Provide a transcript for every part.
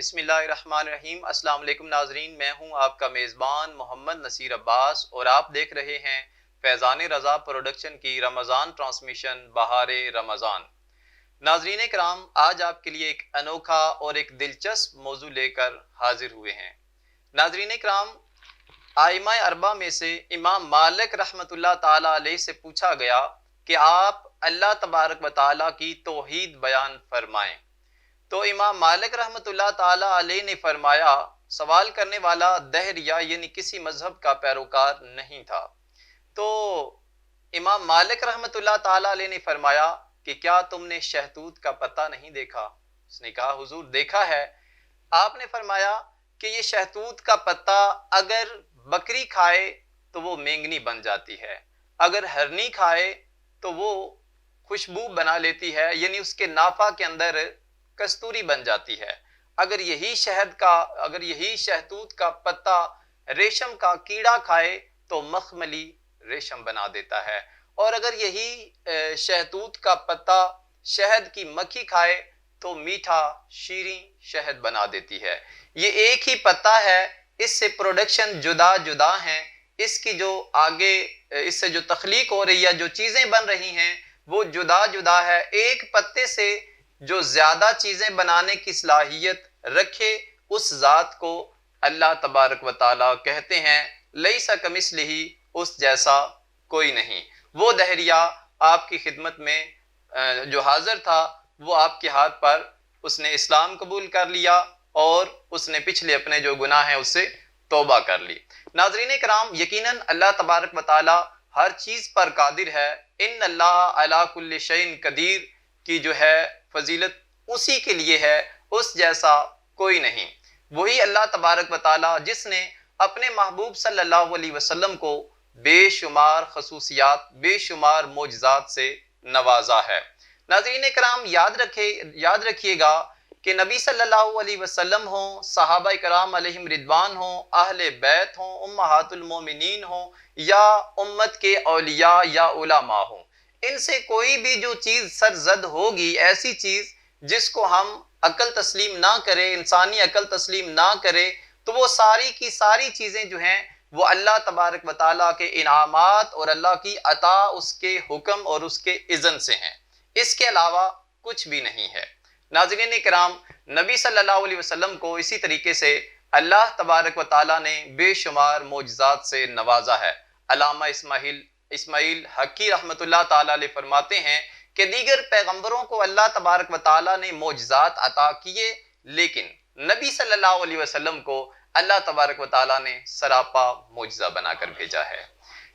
بسم اللہ الرحمن الرحیم۔ السلام علیکم ناظرین، میں ہوں آپ کا میزبان محمد نصیر عباس اور آپ دیکھ رہے ہیں فیضان رضا پروڈکشن کی رمضان ٹرانسمیشن بہار رمضان۔ ناظرین کرام، آج آپ کے لیے ایک انوکھا اور ایک دلچسپ موضوع لے کر حاضر ہوئے ہیں۔ ناظرین کرام، ائمہ اربعہ میں سے امام مالک رحمۃ اللہ تعالی علیہ سے پوچھا گیا کہ آپ اللہ تبارک و تعالی کی توحید بیان فرمائیں، تو امام مالک رحمۃ اللہ تعالی علیہ نے فرمایا، سوال کرنے والا دہریہ یعنی کسی مذہب کا پیروکار نہیں تھا، تو امام مالک رحمۃ اللہ تعالی علیہ نے فرمایا کہ کیا تم نے شہتوت کا پتا نہیں دیکھا؟ اس نے کہا حضور دیکھا ہے۔ آپ نے فرمایا کہ یہ شہتوت کا پتا اگر بکری کھائے تو وہ مینگنی بن جاتی ہے، اگر ہرنی کھائے تو وہ خوشبو بنا لیتی ہے، یعنی اس کے نافہ کے اندر کستوری بن جاتی ہے۔ اگر یہی شہتوت کا پتا ریشم کا کیڑا کھائے تو مخملی ریشم بنا دیتا ہے، اور اگر یہی شہتوت کا پتا شہد کی مکھی کھائے تو میٹھا شیریں شہد بنا دیتی ہے۔ یہ ایک ہی پتا ہے، اس سے پروڈکشن جدا جدا ہیں، اس کی جو آگے اس سے جو تخلیق ہو رہی ہے، جو چیزیں بن رہی ہیں وہ جدا جدا ہے۔ ایک پتے سے جو زیادہ چیزیں بنانے کی صلاحیت رکھے اس ذات کو اللہ تبارک و تعالی کہتے ہیں لیس کمثلہ، اس جیسا کوئی نہیں۔ وہ دہریہ آپ کی خدمت میں جو حاضر تھا، وہ آپ کے ہاتھ پر اس نے اسلام قبول کر لیا اور اس نے پچھلے اپنے جو گناہ ہیں اس سے توبہ کر لی۔ ناظرین کرام، یقیناً اللہ تبارک و تعالی ہر چیز پر قادر ہے۔ ان اللہ علی کل شیء قدیر کی جو ہے فضیلت اسی کے لیے ہے، اس جیسا کوئی نہیں۔ وہی اللہ تبارک و تعالی جس نے اپنے محبوب صلی اللہ علیہ وسلم کو بے شمار خصوصیات، بے شمار معجزات سے نوازا ہے۔ ناظرین کرام، یاد رکھیے گا کہ نبی صلی اللہ علیہ وسلم ہوں، صحابہ کرام علیہم رضوان ہوں، اہل بیت ہوں، امہات المومنین ہوں، یا امت کے اولیاء یا علماء ہوں، ان سے کوئی بھی جو چیز سرزد ہوگی، ایسی چیز جس کو ہم عقل تسلیم نہ کرے، انسانی عقل تسلیم نہ کرے، تو وہ ساری کی ساری چیزیں جو ہیں وہ اللہ تبارک و تعالیٰ کے انعامات اور اللہ کی عطا، اس کے حکم اور اس کے اذن سے ہیں، اس کے علاوہ کچھ بھی نہیں ہے۔ ناظرین کرام، نبی صلی اللہ علیہ وسلم کو اسی طریقے سے اللہ تبارک و تعالیٰ نے بے شمار معجزات سے نوازا ہے۔ علامہ اسماعیل حقی رحمۃ اللہ تعالیٰ علیہ فرماتے ہیں کہ دیگر پیغمبروں کو اللہ تبارک و تعالیٰ نے معجزات عطا کیے، لیکن نبی صلی اللہ علیہ وسلم کو اللہ تبارک و تعالیٰ نے سراپا معجزہ بنا کر بھیجا ہے۔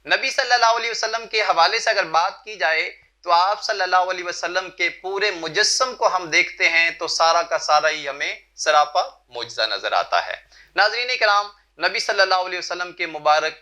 نبی صلی اللہ علیہ وسلم کے حوالے سے اگر بات کی جائے تو آپ صلی اللہ علیہ وسلم کے پورے مجسم کو ہم دیکھتے ہیں تو سارا کا سارا ہی ہمیں سراپا معجزہ نظر آتا ہے۔ ناظرین کرام، نبی صلی اللہ علیہ وسلم کے مبارک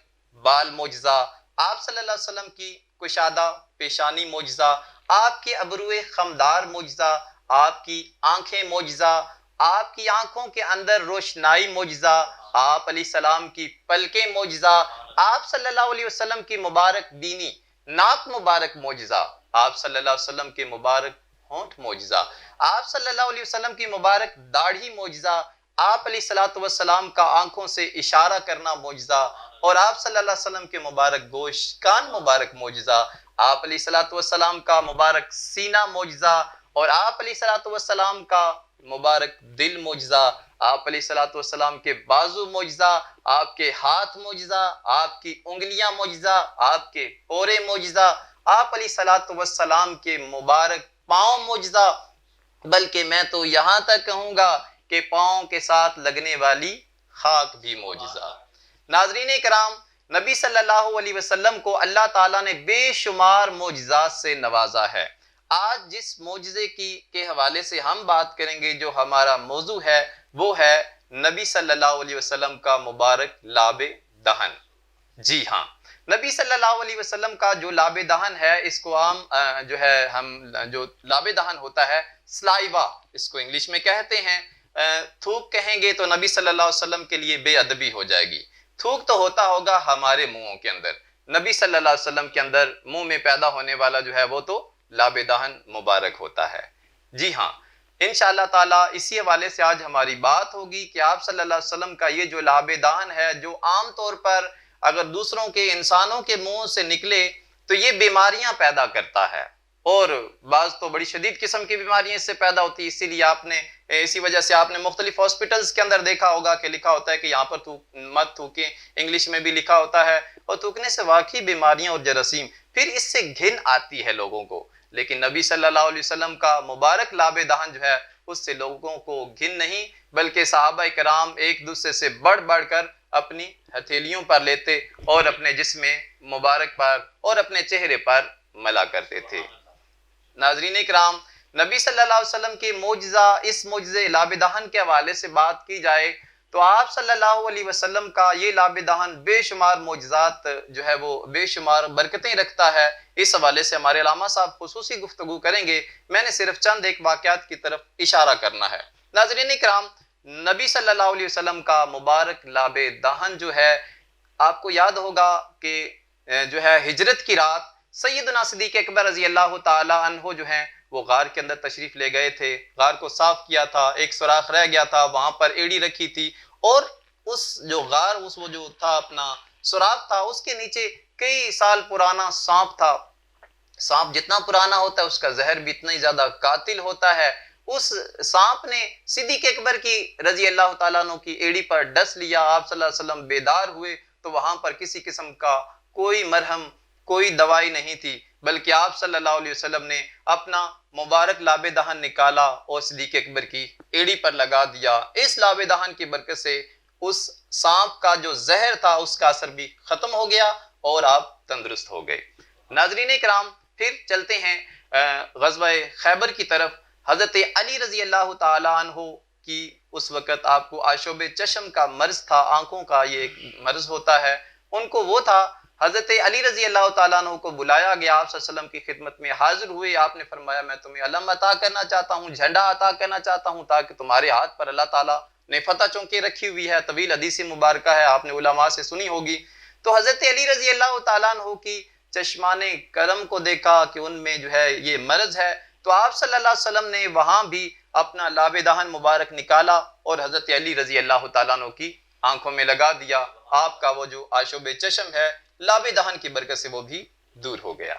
بال معجزہ، آپ صلی اللہ علیہ وسلم کی کشادہ پیشانی معجزہ، آپ کے ابروئے خمدار معجزہ، آپ کی آنکھیں معجزہ، آپ کی آنکھوں کے اندر روشنائی معجزہ، آپ علیہ السلام کی پلکیں معجزہ، آپ صلی اللہ علیہ وسلم کی مبارک بینی، ناک مبارک معجزہ، آپ صلی اللہ علیہ وسلم کے مبارک ہونٹ معجزہ، آپ صلی اللہ علیہ وسلم کی مبارک داڑھی معجزہ، آپ علیہ السلام کا آنکھوں سے اشارہ کرنا معجزہ، اور آپ صلی اللہ علیہ وسلم کے مبارک گوشت کان مبارک معجزہ، آپ علیہ السلام کا مبارک سینہ معجزہ، اور آپ علیہ السلام کا مبارک دل معجزہ، آپ علیہ السلام کے بازو معجزہ، آپ کے ہاتھ معجزہ، آپ کی انگلیاں معجزہ، آپ کے پورے معجزہ، آپ علیہ السلام کے مبارک پاؤں معجزہ، بلکہ میں تو یہاں تک کہوں گا کہ پاؤں کے ساتھ لگنے والی خاک بھی معجزہ۔ ناظرین کرام، نبی صلی اللہ علیہ وسلم کو اللہ تعالیٰ نے بے شمار معجزات سے نوازا ہے۔ آج جس معجزے کے حوالے سے ہم بات کریں گے، جو ہمارا موضوع ہے، وہ ہے نبی صلی اللہ علیہ وسلم کا مبارک لاب دہن۔ جی ہاں، نبی صلی اللہ علیہ وسلم کا جو لاب دہن ہے، اس کو عام جو لاب دہن ہوتا ہے سلائیوا، اس کو انگلش میں کہتے ہیں۔ تھوک کہیں گے تو نبی صلی اللہ علیہ وسلم کے لیے بے ادبی ہو جائے گی۔ تھوک تو ہوتا ہوگا ہمارے منہوں کے اندر، نبی صلی اللہ علیہ وسلم کے اندر منہ میں پیدا ہونے والا جو ہے وہ تو لاب دہن مبارک ہوتا ہے۔ جی ہاں، انشاءاللہ تعالی اسی حوالے سے آج ہماری بات ہوگی کہ آپ صلی اللہ علیہ وسلم کا یہ جو لاب دہن ہے، جو عام طور پر اگر دوسروں کے انسانوں کے منہ سے نکلے تو یہ بیماریاں پیدا کرتا ہے، اور بعض تو بڑی شدید قسم کی بیماریاں اس سے پیدا ہوتی ہیں۔ اسی لیے اسی وجہ سے آپ نے مختلف ہاسپٹلز کے اندر دیکھا ہوگا کہ لکھا ہوتا ہے کہ یہاں پر مت تھوکیں، انگلش میں بھی لکھا ہوتا ہے، اور تھوکنے سے واقعی بیماریاں اور جراثیم، پھر اس سے گھن آتی ہے لوگوں کو۔ لیکن نبی صلی اللہ علیہ وسلم کا مبارک لاب دہن جو ہے اس سے لوگوں کو گھن نہیں، بلکہ صحابہ کرام ایک دوسرے سے بڑھ بڑھ کر اپنی ہتھیلیوں پر لیتے اور اپنے جسم مبارک پر اور اپنے چہرے پر ملا کرتے تھے۔ ناظرین اکرام، نبی صلی اللہ علیہ وسلم کے معجزہ، اس معجزے لاب دہن کے حوالے سے بات کی جائے تو آپ صلی اللہ علیہ وسلم کا یہ لاب دہن بے شمار معجزات جو ہے وہ بے شمار برکتیں رکھتا ہے۔ اس حوالے سے ہمارے علامہ صاحب خصوصی گفتگو کریں گے، میں نے صرف چند ایک واقعات کی طرف اشارہ کرنا ہے۔ ناظرین اکرام، نبی صلی اللہ علیہ وسلم کا مبارک لاب دہن جو ہے، آپ کو یاد ہوگا کہ جو ہے ہجرت کی رات سیدنا صدیق اکبر رضی اللہ تعالی عنہ جو ہیں وہ غار کے اندر تشریف لے گئے تھے، غار کو صاف کیا تھا، ایک سوراخ رہ گیا تھا، وہاں پر ایڑی رکھی تھی، اور اس جو غار وہ جو تھا اپنا سوراخ تھا، اس کے نیچے کئی سال پرانا سانپ تھا۔ سانپ جتنا پرانا ہوتا ہے اس کا زہر بھی اتنا ہی زیادہ قاتل ہوتا ہے۔ اس سانپ نے صدیق اکبر کی رضی اللہ تعالیٰ عنہ کی ایڑی پر ڈس لیا۔ آپ صلی اللہ علیہ وسلم بیدار ہوئے تو وہاں پر کسی قسم کا کوئی مرہم، کوئی دوائی نہیں تھی، بلکہ آپ صلی اللہ علیہ وسلم نے اپنا مبارک لاب دہن نکالا اور صدیق اکبر کی ایڑی پر لگا دیا۔ اس لاب دہن کی برکت سے اس سانپ کا جو زہر تھا اس کا اثر بھی ختم ہو گیا اور آپ تندرست ہو گئے۔ ناظرین اکرام، پھر چلتے ہیں غزوہ خیبر کی طرف۔ حضرت علی رضی اللہ تعالی عنہ کی اس وقت آپ کو آشوب چشم کا مرض تھا، آنکھوں کا یہ ایک مرض ہوتا ہے، ان کو وہ تھا۔ حضرت علی رضی اللہ تعالیٰ عنہ کو بلایا گیا، آپ صلی اللہ علیہ وسلم کی خدمت میں حاضر ہوئے۔ آپ نے فرمایا میں تمہیں علم عطا کرنا چاہتا ہوں، جھنڈا عطا کرنا چاہتا ہوں، تاکہ تمہارے ہاتھ پر اللہ تعالیٰ نے فتح چونکہ رکھی ہوئی ہے۔ طویل حدیث مبارکہ ہے، آپ نے علماء سے سنی ہوگی۔ تو حضرت علی رضی اللہ تعالیٰ عنہ کی چشمان کرم کو دیکھا کہ ان میں جو ہے یہ مرض ہے، تو آپ صلی اللہ علیہ وسلم نے وہاں بھی اپنا لاب دہن مبارک نکالا اور حضرت علی رضی اللہ تعالیٰ عنہ کی آنکھوں میں لگا دیا۔ آپ کا وہ جو آشوب چشم ہے لاب دہن کی برکت سے وہ بھی دور ہو گیا۔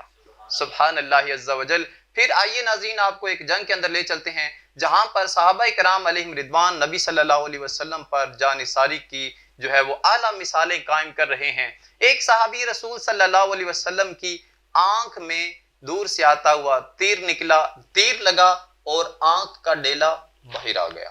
سبحان اللہ عز و جل۔ پھر آئیے ناظرین، آپ کو ایک جنگ کے اندر لے چلتے ہیں جہاں پر صحابہ کرام علیہم رضوان نبی صلی اللہ علیہ وسلم پر جانثاری کی جو ہے وہ اعلیٰ مثالیں قائم کر رہے ہیں۔ ایک صحابی رسول صلی اللہ علیہ وسلم کی آنکھ میں دور سے آتا ہوا تیر نکلا، تیر لگا اور آنکھ کا ڈیلا باہر آ گیا۔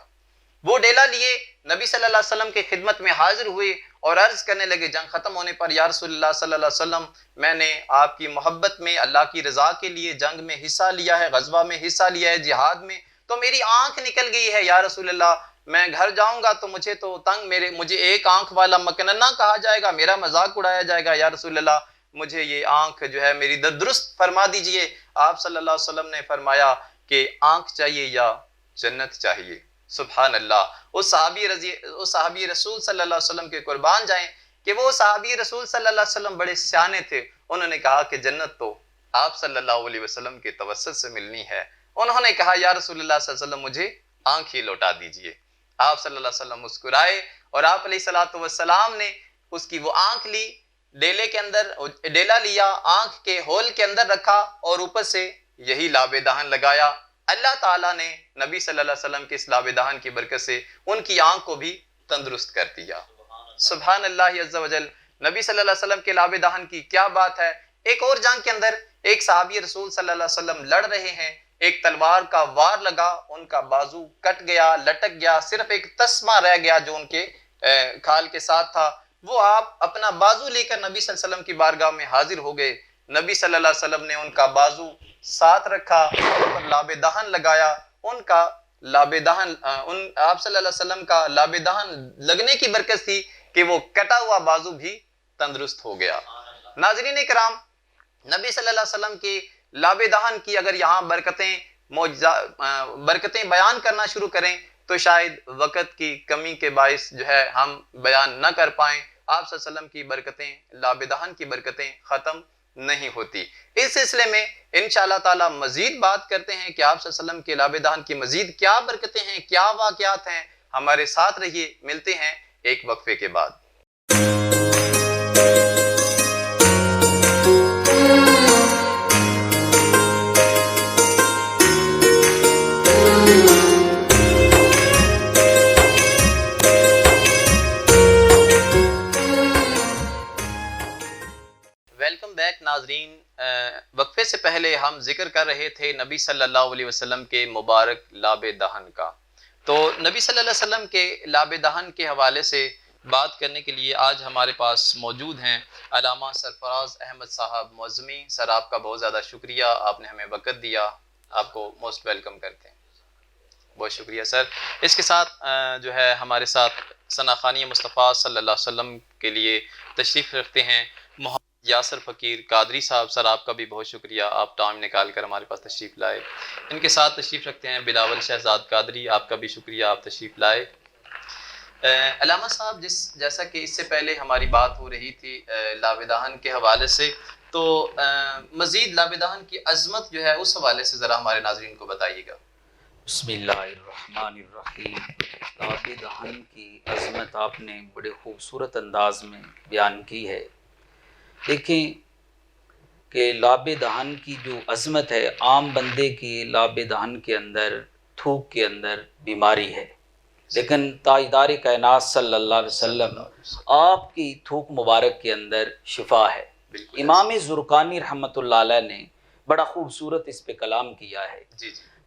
وہ ڈیلا لیے نبی صلی اللہ علیہ وسلم کی خدمت میں حاضر ہوئے اور عرض کرنے لگے جنگ ختم ہونے پر، یا رسول اللہ صلی اللہ علیہ وسلم، میں نے آپ کی محبت میں اللہ کی رضا کے لیے جنگ میں حصہ لیا ہے، غزوہ میں حصہ لیا ہے، جہاد میں، تو میری آنکھ نکل گئی ہے یا رسول اللہ، میں گھر جاؤں گا تو مجھے ایک آنکھ والا مکننہ کہا جائے گا، میرا مذاق اڑایا جائے گا، یا رسول اللہ مجھے یہ آنکھ جو ہے میری درست فرما دیجئے۔ آپ صلی اللہ علیہ وسلم نے فرمایا کہ آنکھ چاہیے یا جنت چاہیے؟ سبحان اللہ۔ اس صحابی رسول صلی اللہ علیہ وسلم کے قربان جائیں کہ وہ صحابی رسول صلی اللہ علیہ وسلم بڑے سیانے تھے۔ انہوں نے کہا کہ جنت تو آپ صلی اللہ علیہ وسلم کے توسط سے ملنی ہے۔ انہوں نے کہا یا رسول اللہ صلی اللہ علیہ وسلم مجھے آنکھ ہی لوٹا دیجئے۔ آپ صلی اللہ علیہ وسلم مسکرائے اور آپ علیہ الصلوۃ والسلام نے اس کی وہ آنکھ لی، ڈیلے کے اندر ڈیلا لیا، آنکھ کے ہول کے اندر رکھا اور اوپر سے یہی لاب دہن لگایا۔ اللہ تعالیٰ نے نبی صلی اللہ علیہ وسلم کے اس لاب دہن کی برکت سے ان کی آنکھ کو بھی تندرست کر دیا۔ سبحان اللہ عز و جل۔ نبی صلی اللہ علیہ وسلم کے لاب دہن کی کیا بات ہے۔ ایک اور جنگ کے اندر ایک صحابی رسول صلی اللہ علیہ وسلم لڑ رہے ہیں، ایک تلوار کا وار لگا، ان کا بازو کٹ گیا، لٹک گیا، صرف ایک تسمہ رہ گیا جو ان کے کھال کے ساتھ تھا۔ وہ آپ اپنا بازو لے کر نبی صلی اللہ علیہ وسلم کی بارگاہ میں حاضر ہو گئے۔ نبی صلی اللہ علیہ وسلم نے ان کا بازو ساتھ رکھا، ان پر لاب دہن لگایا، ان کا لاب دہن آپ صلی اللہ علیہ وسلم کا لاب دہن لگنے کی برکت تھی کہ وہ کٹا ہوا بازو بھی تندرست ہو گیا۔ ناظرین کرام، نبی صلی اللہ علیہ وسلم کے لاب دہن کی اگر یہاں برکتیں بیان کرنا شروع کریں تو شاید وقت کی کمی کے باعث جو ہے ہم بیان نہ کر پائیں۔ آپ صلی اللہ علیہ وسلم کی برکتیں، لاب دہن کی برکتیں ختم نہیں ہوتی۔ اس سلسلے میں انشاءاللہ تعالی مزید بات کرتے ہیں کہ آپ صلی اللہ علیہ وسلم کے لاب دہن کی مزید کیا برکتیں ہیں، کیا واقعات ہیں۔ ہمارے ساتھ رہیے، ملتے ہیں ایک وقفے کے بعد۔ ویلکم بیک ناظرین، وقفے سے پہلے ہم ذکر کر رہے تھے نبی صلی اللہ علیہ وسلم کے مبارک لاب دہن کا۔ تو نبی صلی اللہ علیہ وسلم کے لاب دہن کے حوالے سے بات کرنے کے لیے آج ہمارے پاس موجود ہیں علامہ سرفراز احمد صاحب معظمی۔ سر آپ کا بہت زیادہ شکریہ، آپ نے ہمیں وقت دیا، آپ کو موسٹ ویلکم کرتے ہیں، بہت شکریہ سر۔ اس کے ساتھ جو ہے ہمارے ساتھ ثناخانی مصطفیٰ صلی اللہ علیہ وسلم کے لیے تشریف رکھتے ہیں محمد یاسر فقیر قادری صاحب۔ سر آپ کا بھی بہت شکریہ، آپ ٹائم نکال کر ہمارے پاس تشریف لائے۔ ان کے ساتھ تشریف رکھتے ہیں بلاول شہزاد قادری، آپ کا بھی شکریہ، آپ تشریف لائے۔ علامہ صاحب، جیسا کہ اس سے پہلے ہماری بات ہو رہی تھی لاب دہن کے حوالے سے، تو مزید لاب دہن کی عظمت جو ہے اس حوالے سے ذرا ہمارے ناظرین کو بتائیے گا۔ بسم اللہ الرحمن الرحیم۔ لاب دہن کی عظمت آپ نے بڑے خوبصورت انداز میں بیان کی ہے۔ دیکھیں کہ لاب دہن کی جو عظمت ہے، عام بندے کی لاب دہن کے اندر، تھوک کے اندر بیماری ہے، لیکن تاجدار کائنات صلی اللہ علیہ وسلم آپ کی تھوک مبارک کے اندر شفا ہے۔ امام زرقانی رحمۃ اللہ علیہ نے بڑا خوبصورت اس پہ کلام کیا ہے۔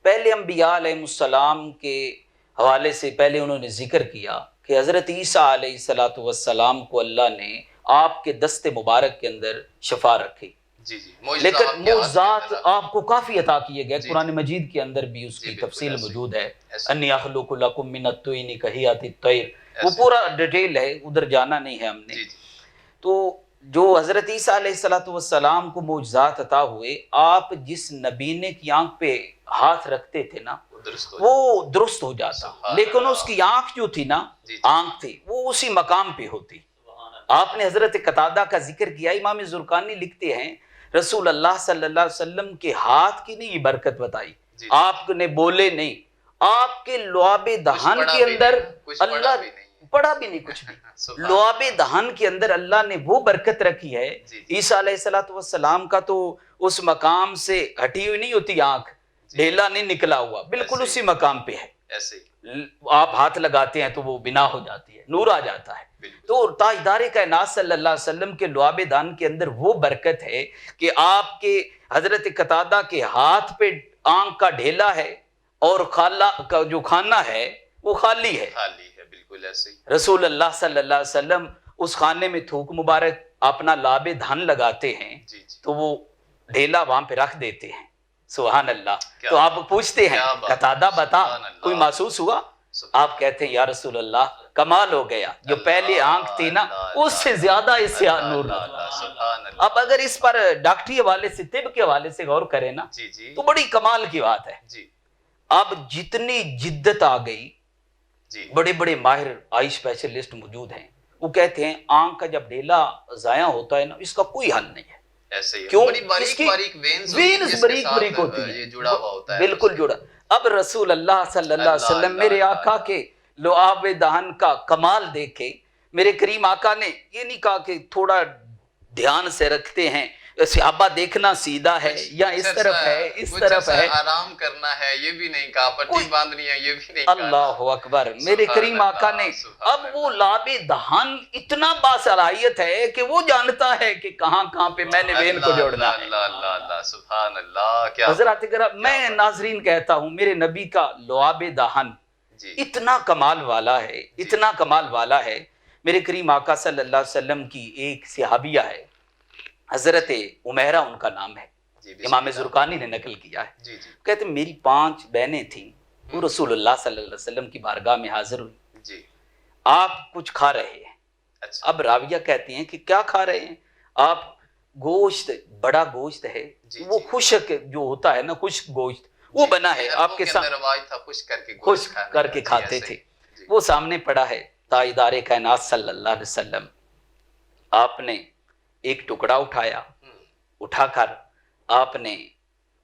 پہلے انبیاء علیہ السلام کے حوالے سے پہلے انہوں نے ذکر کیا کہ حضرت عیسیٰ علیہ السلام کو اللہ نے آپ کے دست مبارک کے اندر شفا رکھی، لیکن معجزات آپ کو کافی عطا کیے گئے۔ قرآن مجید کے اندر بھی اس کی تفصیل موجود ہے، انی اخلق لکم من الطین کہیات الطیر، وہ پورا ڈیٹیل ہے، ادھر جانا نہیں ہے ہم نے۔ تو جو حضرت عیسیٰ علیہ السلام کو معجزات عطا ہوئے، آپ جس نبینے کی آنکھ پہ ہاتھ رکھتے تھے نا وہ درست ہو جاتا، لیکن اس کی آنکھ جو تھی نا، آنکھ تھی وہ اسی مقام پہ ہوتی۔ آپ نے حضرت قتادہ کا ذکر کیا، امام زرقانی لکھتے ہیں رسول اللہ صلی اللہ علیہ وسلم کے ہاتھ کی نہیں برکت بتائی، آپ نے بولے نہیں، آپ کے لعاب دہن کے اندر اللہ پڑھا بھی نہیں کچھ بھی، لعاب دہن کے اندر اللہ نے وہ برکت رکھی ہے۔ عیسیٰ علیہ السلام کا تو اس مقام سے ہٹی ہوئی نہیں ہوتی آنکھ، ڈھیلا نہیں نکلا ہوا، بالکل اسی مقام پہ ہے، آپ ہاتھ لگاتے ہیں تو وہ بنا ہو جاتی ہے، نور آ جاتا ہے۔ تو تاجدار کائنات صلی اللہ علیہ وسلم کے لعاب دہن کے اندر وہ برکت ہے کہ آپ کے حضرت قتادہ کے ہاتھ پہ آنکھ کا ڈھیلا ہے اور خالہ کا جو کھانا ہے وہ خالی ہے، بالکل ایسے ہی رسول اللہ صلی اللہ علیہ وسلم اس کھانے میں تھوک مبارک اپنا لعاب دہن لگاتے ہیں تو وہ ڈھیلا وہاں پہ رکھ دیتے ہیں، سبحان اللہ۔ تو آپ پوچھتے ہیں قتادہ بتا کوئی محسوس ہوا؟ آپ کہتے ہیں یا رسول اللہ کمال ہو گیا، جو پہلے آنکھ تھی نا اس سے زیادہ اس سے نور نکلا۔ اب اگر اس پر ڈاکٹری حوالے سے، طب کے حوالے سے غور کریں نا تو بڑی کمال کی بات ہے۔ اب جتنی جدت آ گئی، بڑے بڑے ماہر آئی اسپیشلسٹ موجود ہیں، وہ کہتے ہیں آنکھ کا جب ڈھیلا ضائع ہوتا ہے نا اس کا کوئی حل نہیں ہے۔ کیوں؟ اس کی وینز باریک باریک ہوتی ہیں، بالکل جڑا۔ اب رسول اللہ صلی اللہ علیہ وسلم میرے آقا کے لعاب دہن کا کمال دیکھے، میرے کریم آقا نے یہ نہیں کہا کہ تھوڑا دھیان سے رکھتے ہیں، صحابہ دیکھنا سیدھا ہے یا اس طرف ہے، اس طرف ہے، آرام کرنا ہے یہ بھی نہیں کہا، پٹی باندھنی ہے یہ بھی نہیں کہا۔ اللہ اکبر، میرے کریم آقا نے اب وہ لعاب دہن اتنا باصلاحیت ہے کہ وہ جانتا ہے کہ کہاں کہاں پہ میں نے وین کو جوڑنا ہے۔ اللہ سبحان اللہ، کیا حضرات کرام، میں ناظرین کہتا ہوں میرے نبی کا لعاب دہن اتنا کمال والا ہے، اتنا کمال والا ہے۔ میرے کریم آقا صلی اللہ علیہ وسلم کی ایک صحابیہ ہے، حضرت عمیرہ ان کا نام ہے، امام زرقانی نے نقل کیا ہے۔ کہتے ہیں میری 5 بہنیں تھیں، وہ رسول اللہ صلی اللہ علیہ وسلم کی بارگاہ میں حاضر ہوئی، آپ کچھ کھا رہے ہیں۔ اب راویہ کہتے ہیں کہ کیا کھا رہے ہیں آپ؟ گوشت، بڑا گوشت ہے، وہ خشک جو ہوتا ہے نا، خشک گوشت وہ بنا ہے، آپ کے سامنے خشک کر کے کھاتے تھے، وہ سامنے پڑا ہے۔ تاجدار کائنات صلی اللہ علیہ وسلم آپ نے ایک ٹکڑا اٹھایا، اٹھا کر آپ نے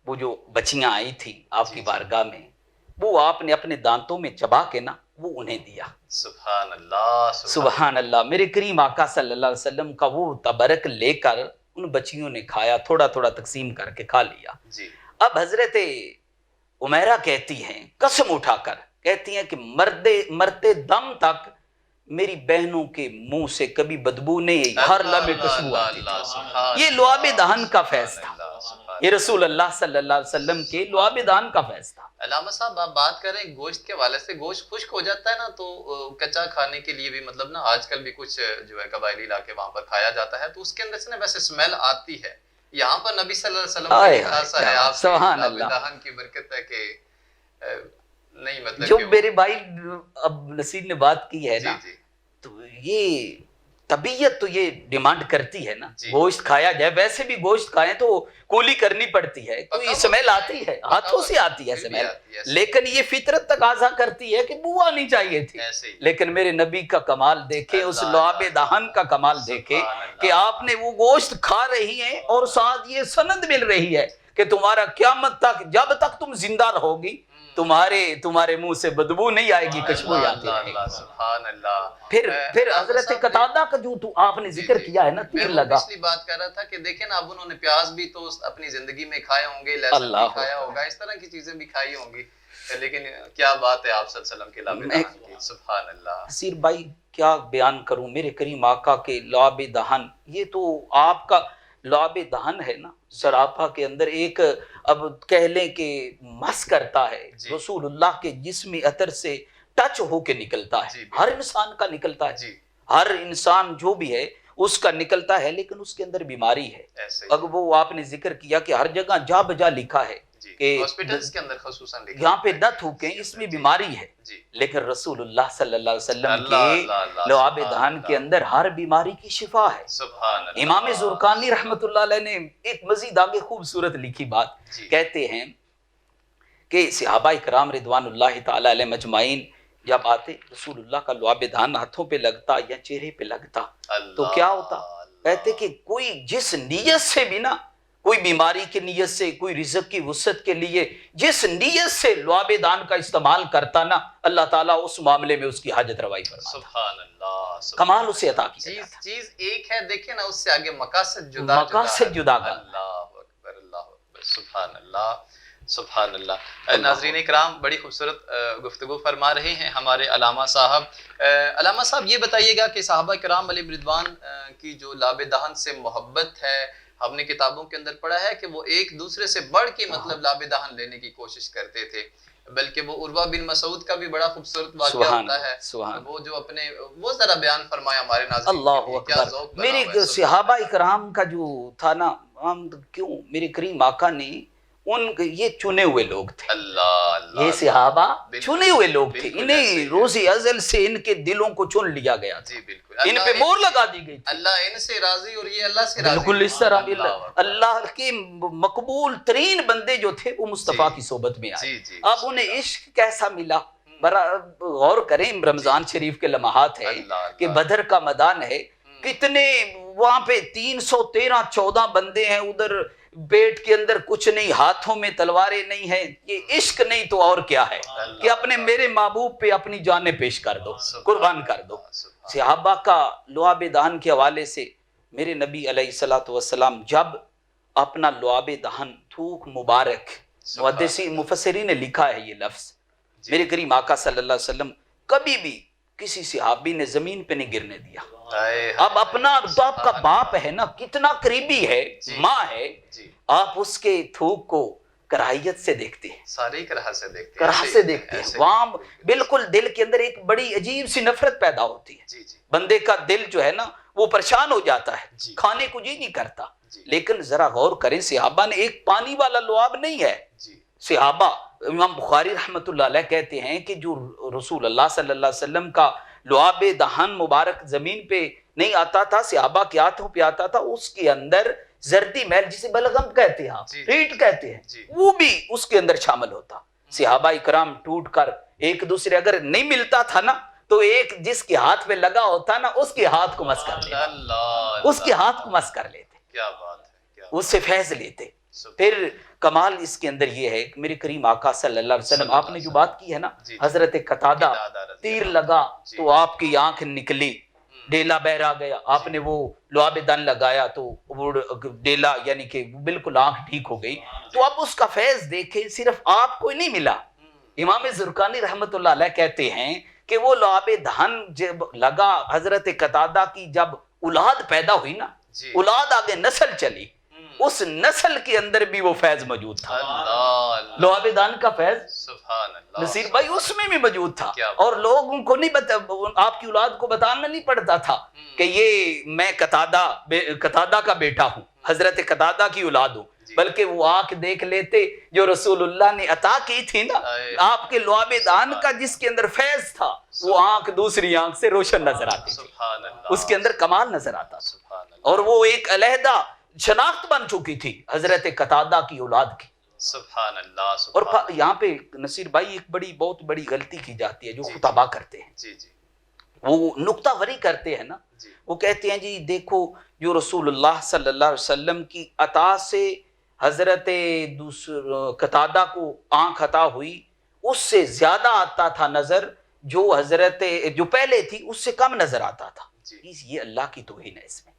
وہ جو بچیاں آئی تھی آپ کی بارگاہ میں، وہ آپ نے اپنے دانتوں میں چبا کے نا وہ انہیں دیا. سبحان اللہ سبحان اللہ. میرے کریم آقا صلی اللہ علیہ وسلم کا وہ تبرک لے کر ان بچیوں نے کھایا، تھوڑا تھوڑا تقسیم کر کے کھا لیا. جی. اب حضرت عمیرہ کہتی ہیں قسم اٹھا کر، کہتی ہیں کہ مرتے دم تک میری بہنوں کے منہ سے کبھی بدبو نہیں، ہر لمحے خوشبو آتی تھی. یہ لعاب دہن کا فیض تھا، یہ رسول اللہ صلی اللہ علیہ وسلم کے لعاب دہن کا فیض تھا. علامہ صاحب آپ بات کر رہے ہیں گوشت کے حوالے سے، گوشت خشک ہو جاتا ہے نا تو کچا کھانے کے لیے بھی مطلب نا آج کل بھی کچھ جو ہے قبائلی علاقے وہاں پر کھایا جاتا ہے تو اس کے اندر سے نا ویسے اسمیل آتی ہے. یہاں پر نبی صلی اللہ علیہ وسلم کا ایک خاصہ ہے، آپ سبحان کے اللہ دہن کی برکت ہے کہ نہیں مطلب جو میرے بھائی اب نصیر نے بات کی ہے نا، جی تو یہ طبیعت تو یہ ڈیمانڈ کرتی ہے نا جی. گوشت کھایا جائے. ویسے بھی گوشت کھائیں تو کولی کرنی پڑتی ہے، تو یہ سمیل آتی ہے، ہاتھوں سے آتی ہے سمیل، لیکن یہ فطرت تقاضا کرتی ہے کہ بو آنی چاہیے تھی. لیکن میرے نبی کا کمال دیکھیں، اس لعاب دہن کا کمال دیکھیں کہ آپ نے وہ گوشت کھا رہی ہیں اور ساتھ یہ سند مل رہی ہے کہ تمہارا قیامت تک جب تک تم زندہ رہو گی تمہارے منہ سے بدبو نہیں آئے گی، خوشبو آتی رہے گی. سبحان اللہ. پھر حضرت قتادہ کا جو آپ نے ذکر کیا ہے نا، تیر لگا. پچھلی بات کر رہا تھا کہ دیکھیں نا اب انہوں نے پیاز بھی تو اپنی زندگی میں کھائے ہوں گے، لہسن بھی کھایا ہوگا، اس طرح کی چیزیں بھی کھائی ہوں گی، لیکن کیا بات ہے آپ صلی اللہ علیہ وسلم کے لعاب دہن کی. سبحان اللہ. نصیر بھائی کیا بیان کروں میرے کریم آقا کے لعاب دہن. یہ تو آپ کا لعاب دہن ہے نا، سراپا کے اندر ایک اب کہہ لیں کہ مس کرتا ہے، رسول اللہ کے جسم عطر سے ٹچ ہو کے نکلتا ہے. ہر انسان کا نکلتا ہے، ہر انسان جو بھی ہے اس کا نکلتا ہے، لیکن اس کے اندر بیماری ہے. اب وہ آپ نے ذکر کیا کہ ہر جگہ جا بجا لکھا ہے کہ ہاسپٹلز کے اندر خصوصاً یہاں پہ نہ تھوکیں، اس میں بیماری ہے. لیکن رسول اللہ صلی اللہ علیہ وسلم کے لعاب دہن کے اندر ہر بیماری کی شفا ہے. امام زرقانی رحمت اللہ علیہ نے ایک مزید آگے خوبصورت لکھی بات، کہتے ہیں کہ صحابہ کرام رضوان اللہ تعالی علیہ مجمعین جب آتے رسول اللہ کا لعاب دہن ہاتھوں پہ لگتا یا چہرے پہ لگتا تو کیا ہوتا؟ کہتے کہ کوئی جس نیت سے بھی نا، کوئی بیماری کی نیت سے، کوئی رزق کی وسعت کے لیے جس نیت سے لعاب دہن کا استعمال کرتا نا، اللہ تعالیٰ اس معاملے میں اس کی حاجت روائی فرماتا. سبحان اللہ. کمال اسے عطا کیا جاتا. چیز ایک ہے، دیکھیں نا اس سے آگے مقاصد جدا. اللہ اکبر اللہ اکبر. سبحان اللہ سبحان اللہ. ناظرین اکرام، بڑی خوبصورت گفتگو فرما رہے ہیں ہمارے علامہ صاحب. علامہ صاحب یہ بتائیے گا کہ صحابہ کرام علیہ رضوان کی جو لعاب دہن سے محبت ہے، ہم نے کتابوں کے اندر پڑھا ہے کہ وہ ایک دوسرے سے بڑھ کے مطلب لعاب دہن لینے کی کوشش کرتے تھے، بلکہ وہ عروہ بن مسعود کا بھی بڑا خوبصورت واقعہ ہوتا ہے، وہ جو اپنے وہ ذرا بیان فرمایا ہمارے ناظرین. اللہ اکبر. میرے صحابہ کرام کا جو تھا نا، ہم کیوں میرے کریم آقا نے یہ چنے ہوئے لوگ تھے. یہ صحابہ چنے ہوئے لوگ تھے، انہیں روز ازل سے ان کے دلوں کو چن لیا گیا تھا، ان پہ مہر لگا دی گئی تھی. اللہ ان سے راضی اور یہ اللہ سے راضی. بالکل اس طرح اللہ کے مقبول ترین بندے جو تھے وہ مصطفیٰ کی صحبت میں آئے. اب انہیں عشق کیسا ملا، غور کریں. رمضان شریف کے لمحات ہے کہ بدر کا میدان ہے، کتنے وہاں پہ 313-14 بندے ہیں، ادھر پیٹ کے اندر کچھ نہیں، ہاتھوں میں تلواریں نہیں ہیں. یہ عشق نہیں تو اور کیا ہے کہ اپنے میرے محبوب پہ اپنی جانیں پیش کر دو، قربان کر دو. صحابہ کا لعاب دہن کے حوالے سے میرے نبی علیہ الصلوۃ والسلام جب اپنا لعاب دہن تھوک مبارک، مفسرین نے لکھا ہے یہ لفظ، میرے کریم آقا صلی اللہ علیہ وسلم کبھی بھی کسی صحابی نے زمین پہ نہیں گرنے دیا. اب اپنا آپ کا باپ ہے نا، کتنا قریبی ہے، ماں ہے، آپ اس کے تھوک کو کراہیت سے دیکھتے ہیں، سارے کراہ سے دیکھتے ہیں. وہاں بالکل دل کے اندر ایک بڑی عجیب سی نفرت پیدا ہوتی ہے. بندے کا دل جو ہے نا وہ پریشان ہو جاتا ہے، کھانے کو جی نہیں کرتا. لیکن ذرا غور کریں، صحابہ نے ایک پانی والا لعاب نہیں ہے. صحابہ، امام بخاری رحمت اللہ علیہ کہتے ہیں کہ جو رسول اللہ صلی اللہ علیہ وسلم کا لعاب دہن مبارک زمین پہ نہیں آتا تھا، صحابہ کے ہاتھوں پہ آتا تھا، اس کے اندر زردی میل جسے بلغم کہتے ہیں، ریٹ کہتے ہیں، وہ بھی اس کے اندر شامل ہوتا. صحابہ اکرام ٹوٹ کر ایک دوسرے، اگر نہیں ملتا تھا نا تو ایک جس کے ہاتھ پہ لگا ہوتا نا اس کے ہاتھ کو مس کر لیتے، اس کے ہاتھ کو مس کر لیتے. کیا بات ہے. اس سے فیض لیتے. پھر کمال اس کے اندر یہ ہے کہ میرے کریم آقا صلی اللہ علیہ وسلم آپ نے جو بات کی ہے نا, حضرت قتادہ تیر لگا تو آپ کی آنکھ نکلی, ڈیلا بہرا گیا, آپ نے وہ لعاب دن لگایا تو وہ ڈیلا یعنی کہ بالکل آنکھ ٹھیک ہو گئی. تو اب اس کا فیض دیکھیں, صرف آپ کو نہیں ملا. امام زرقانی رحمت اللہ علیہ کہتے ہیں کہ وہ لعاب دہن جب لگا حضرت قتادہ کی, جب اولاد پیدا ہوئی نا, اولاد آگے نسل چلی, اس نسل کے اندر بھی وہ فیض موجود تھا. لعاب دہن کا فیض نصیر بھائی اس میں بھی موجود تھا, اور لوگوں کو نہیں آپ کی اولاد کو بتانا نہیں پڑتا تھا کہ یہ میں قتادہ کا بیٹا ہوں, حضرت قتادہ کی اولاد ہوں, بلکہ وہ آنکھ دیکھ لیتے جو رسول اللہ نے عطا کی تھی نا, آپ کے لعاب دہن کا جس کے اندر فیض تھا, وہ آنکھ دوسری آنکھ سے روشن نظر آتی تھی, اس کے اندر کمال نظر آتا تھا, اور وہ ایک علیحدہ شناخت بن چکی تھی حضرت قتادہ کی اولاد کی. سبحان اللہ. اور یہاں پہ نصیر بھائی ایک بہت بڑی غلطی کی جاتی ہے جو خطبہ کرتے ہیں, وہ نکتہ وری کرتے ہیں نا, وہ کہتے ہیں جی دیکھو جو رسول اللہ صلی اللہ علیہ وسلم کی عطا سے حضرت قتادہ کو آنکھ عطا ہوئی, اس سے زیادہ آتا تھا نظر جو حضرت جو پہلے تھی اس سے کم نظر آتا تھا. یہ اللہ کی توہین ہے. اس میں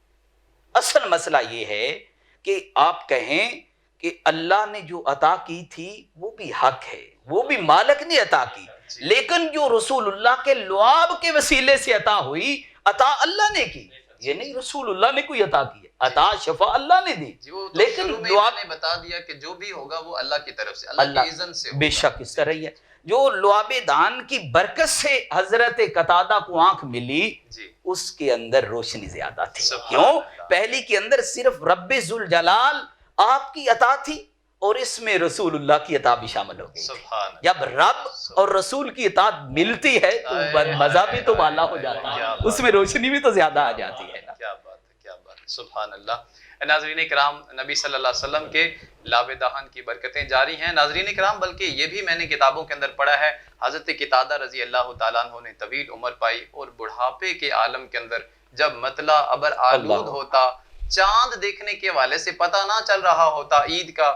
اصل مسئلہ یہ ہے کہ آپ کہیں کہ اللہ نے جو عطا کی تھی وہ بھی حق ہے, وہ بھی مالک نے عطا کی, لیکن جو رسول اللہ کے لعاب کے وسیلے سے عطا ہوئی, عطا اللہ نے کی, یہ نہیں رسول اللہ نے کوئی عطا کی, عطا شفا اللہ نے دی. لیکن لعاب نے بتا دیا کہ جو بھی ہوگا وہ اللہ کی طرف سے, اللہ کی اذن سے ہوگا. بے شک اس طرح ہی ہے. جو لعاب دہن کی برکت سے حضرت قتادہ کو آنکھ ملی, اس کے اندر روشنی زیادہ تھی. کیوں؟ پہلی کے اندر صرف رب ذوالجلال آپ کی عطا تھی, اور اس میں رسول اللہ کی عطا بھی شامل ہو گئی. جب رب اور رسول کی اطاعت ملتی ہے تو مزہ بھی تو بالا ہو جاتا ہے, اس میں روشنی بھی تو زیادہ آ جاتی ہے. کیا بات ہے, کیا بات ہے, سبحان اللہ. ناظرین کرام, نبی صلی اللہ علیہ وسلم کے لعاب دہن کی برکتیں جاری ہیں. ناظرین کرام, بلکہ یہ بھی میں نے کتابوں کے اندر پڑھا ہے, حضرت قتادہ رضی اللہ تعالیٰ عنہ نے طویل عمر پائی, اور بڑھاپے کے عالم کے اندر جب مطلع ابر آلود ہوتا, چاند دیکھنے کے حوالے سے پتہ نہ چل رہا ہوتا عید کا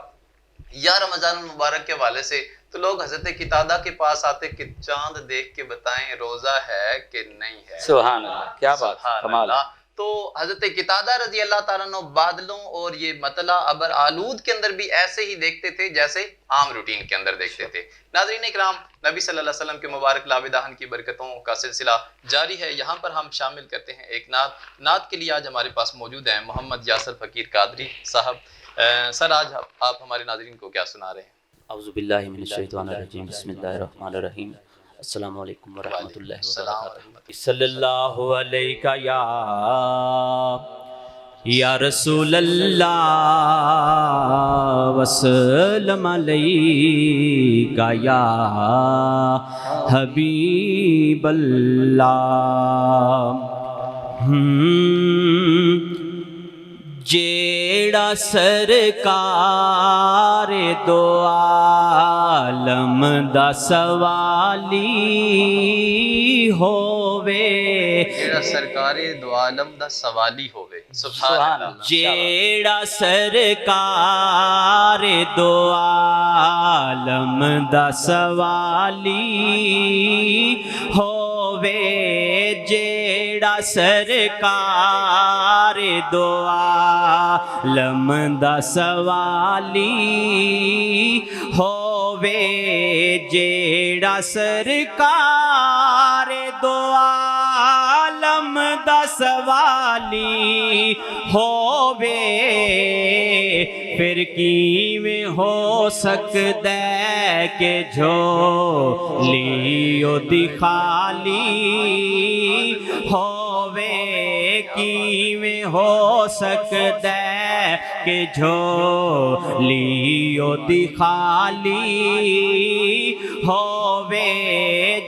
یا رمضان المبارک کے حوالے سے, تو لوگ حضرت قتادہ کے پاس آتے کہ چاند دیکھ کے بتائیں روزہ ہے کہ نہیں ہے. سبحان اللہ, کیا بات, کمال. تو حضرت قتادہ رضی اللہ تعالیٰ عنہ بادلوں اور یہ مطلع ابر آلود کے اندر بھی ایسے ہی دیکھتے تھے جیسے عام روٹین کے اندر دیکھتے تھے. ناظرین اکرام, نبی صلی اللہ علیہ وسلم کے مبارک لعاب دہن کی برکتوں کا سلسلہ جاری ہے. یہاں پر ہم شامل کرتے ہیں ایک نعت کے لیے آج ہمارے پاس موجود ہیں محمد یاسر فقیر قادری صاحب. سر آج آپ ہمارے ناظرین کو کیا سنا رہے ہیں؟ اعوذ باللہ من الشیطان الرجیم, بسم اللہ الرحمن الرحیم. السلام علیکم ورحمۃ اللہ وبرکاتہ. صلی اللہ علیہ یا رسول اللہ وسلم علیہ یا حبیب اللہ. جیڑا سرکار دو عالم دا سوالی ہووے, جیڑا سرکار دو عالم دا سوالی ہووے. سبحان اللہ. جیڑا سرکار دو عالم دا سوالی ہووے, جیڑا سرکار دو عالم دا سوالی ہووے, جیڑا سرکار دو عالم دا سوالی ہووے, پھر کیویں ہو سکدا ہے کہ جھولی دی خالی ہووے, کیویں ہو سکدا ہے کہ جھولی دی خالی ہووے,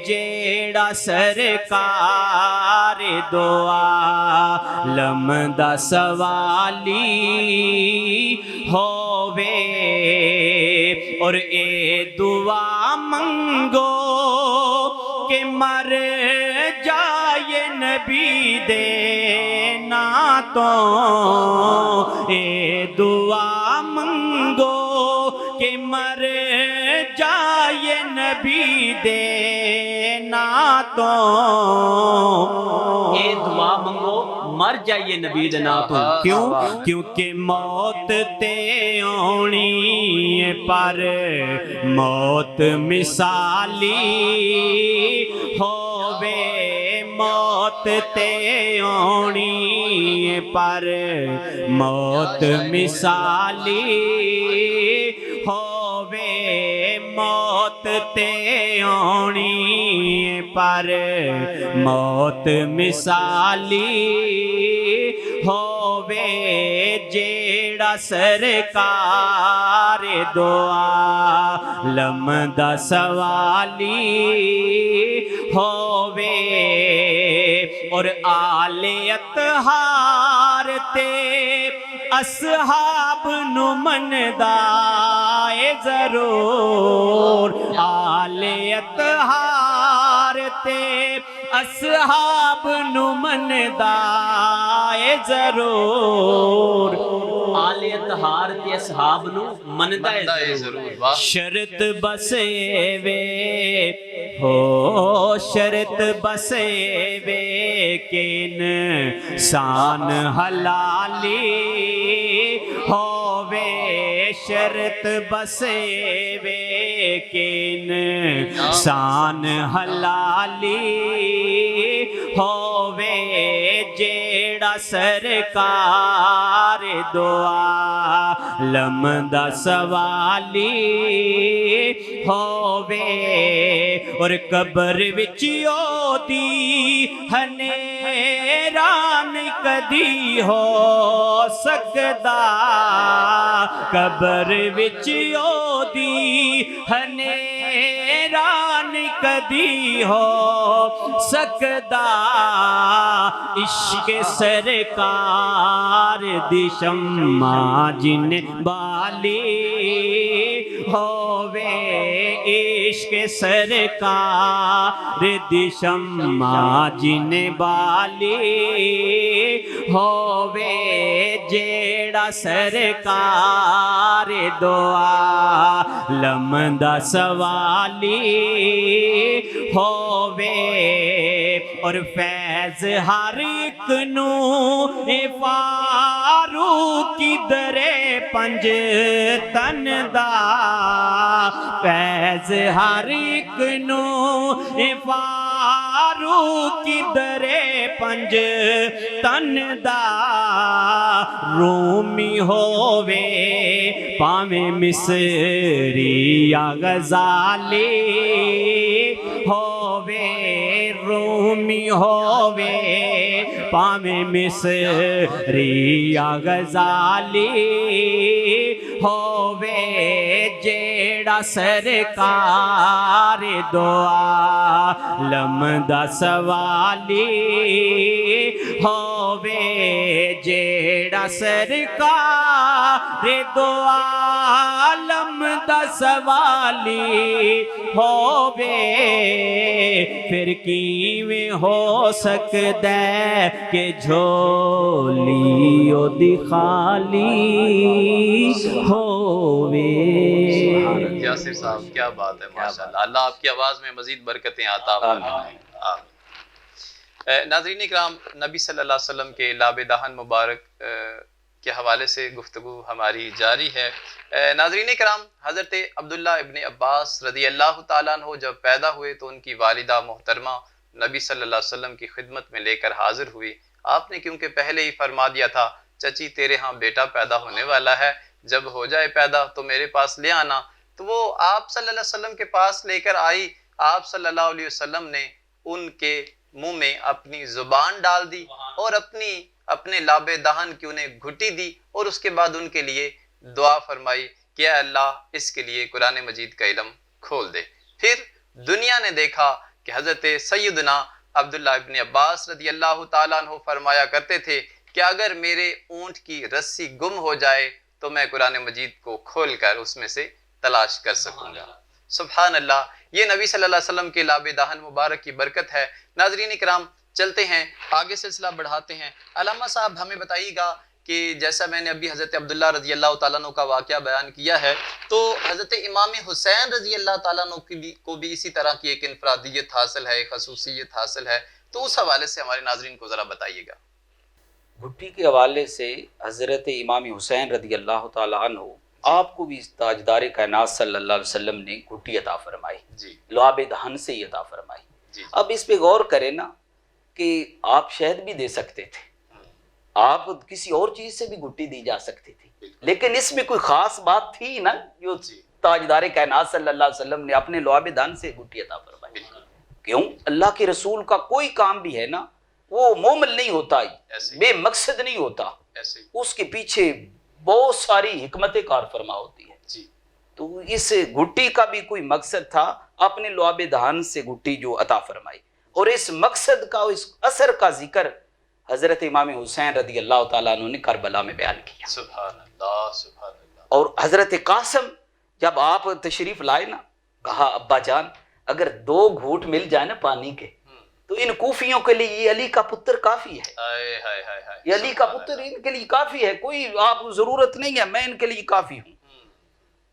جیڑا سرکار دو عالم دا سوالی ہووے. اور اے دعا منگو کہ مر جائے نبی دے نا تو, اے دعا نبی دے نا تو اے دعا منگو مر جائیے نبی دے نا تو کیوں کیونکہ موت تے آنی ہے پر موت مثالی ہووے موت تے آنی ہے پر موت مثالی ہووے موت تے آنی پر موت مثالی ہووے جیڑا سرکار دو عالم دا سوالی ہووے اور آل اطہار تے اصحاب نو مندا اے ضرور آل اطہار تے اصحاب نو مندا اے ضرور آل اطہار تے اصحاب نو مندا اے ضرور شرط بس وے ہو شرط بس وے کہ انسان حلالی ہووے شرط بس وے کہ انسان حلالی ہووے جیڑا سرکار دو عالم دا سوالی ہووے اور قبر وچ اودی حنیران کدی ہو سکدا قبر وچ اودی حنیران کدی ہو سکدا عشق سرکار دی شمع جن بالی ہووے عشق سرکار دی شمع جن بالی ہووے جیڑا سرکار دو عالم دا سوالی ہووے اور فیض ہر ایک نو فاروقی درے پنج تن دا فیض ہر ایک نو فاروقی درے پنج تن دا رومی ہووے پاویں مصری یا غزالی ہووے رومی ہووے پاویں مصری یا غزالی ہووے جیڑا سرکار دو عالم دا سوالی ہووے جیڑا سرکار دو عالم دا سوالی ہووے پھر کیویں ہو سکدا ہے کہ جھولی او دی خالی ہووے۔ یاسر صاحب کیا بات ہے ماشاءاللہ، اللہ آپ کی آواز میں مزید برکتیں عطا فرمائے۔ ناظرین اکرام، نبی صلی اللہ علیہ وسلم کے لاب دہن مبارک کے حوالے سے گفتگو ہماری جاری ہے۔ ناظرین اکرام، حضرت عبداللہ ابن عباس رضی اللہ تعالیٰ عنہ جب پیدا ہوئے تو ان کی والدہ محترمہ نبی صلی اللہ علیہ وسلم کی خدمت میں لے کر حاضر ہوئی۔ آپ نے کیونکہ پہلے ہی فرما دیا تھا چچی تیرے ہاں بیٹا پیدا ہونے والا ہے، جب ہو جائے پیدا تو میرے پاس لے آنا، تو وہ آپ صلی اللہ علیہ وسلم کے پاس لے کر آئی۔ آپ صلی اللہ علیہ وسلم نے ان کے منہ میں اپنی زبان ڈال دی اور اپنے لاب دہن کی انہیں گھٹی دی، اور اس کے بعد ان کے لیے دعا فرمائی کہ اے اللہ اس کے لیے قرآن مجید کا علم کھول دے۔ پھر دنیا نے دیکھا کہ حضرت سیدنا عبداللہ ابن عباس رضی اللہ تعالیٰ عنہ فرمایا کرتے تھے کہ اگر میرے اونٹ کی رسی گم ہو جائے تو میں قرآن مجید کو کھول کر اس میں سے تلاش کر سکوں گا۔ سبحان اللہ، یہ نبی صلی اللہ علیہ وسلم کے لاب دہن مبارک کی برکت ہے۔ ناظرین اکرام، چلتے ہیں آگے، سلسلہ بڑھاتے ہیں۔ علامہ صاحب ہمیں بتائیے گا کہ جیسا میں نے ابھی حضرت عبداللہ رضی اللہ تعالیٰ عنہ کا واقعہ بیان کیا ہے، تو حضرت امام حسین رضی اللہ تعالیٰ عنہ کو بھی اسی طرح کی ایک انفرادیت حاصل ہے، ایک خصوصیت حاصل ہے، تو اس حوالے سے ہمارے ناظرین کو ذرا بتائیے گا۔ گھٹی کے حوالے سے حضرت امام حسین رضی اللہ تعالیٰ عنہ آپ کو بھی تاجدار کائنات صلی اللہ علیہ وسلم نے گھٹی عطا فرمائی، جی لعاب دہن سے ہی عطا فرمائی۔ جی اب اس پہ غور کریں نا کہ آپ شہد بھی دے سکتے تھے، آپ کسی اور چیز سے بھی گھٹی دی جا سکتی تھی، لیکن اس میں کوئی خاص بات تھی نا جو تاجدار کائنات صلی اللہ علیہ وسلم نے اپنے لعاب دہن سے گھٹی عطا فرمائی۔ کیوں؟ اللہ کے رسول کا کوئی کام بھی ہے نا وہ مومل نہیں ہوتا، بے مقصد نہیں ہوتا، اس کے پیچھے بہت ساری حکمت کار فرما ہوتی ہے۔ جی تو اس گھٹی کا بھی کوئی مقصد تھا، اپنے لعاب دہن سے گھٹی جو عطا فرمائی، اور اس مقصد کا اس اثر کا ذکر حضرت امام حسین رضی اللہ تعالیٰ عنہ نے کربلا میں بیان کیا۔ سبحان اللہ سبحان اللہ۔ اور حضرت قاسم جب آپ تشریف لائے نا، کہا ابا جان اگر 2 گھونٹ مل جائے نا پانی کے تو ان کوفیوں کے لیے یہ علی کا پتر کافی ہے، یہ علی کا پتر ان کے لیے کافی ہے، کوئی آپ ضرورت نہیں ہے، میں ان کے لیے کافی ہوں۔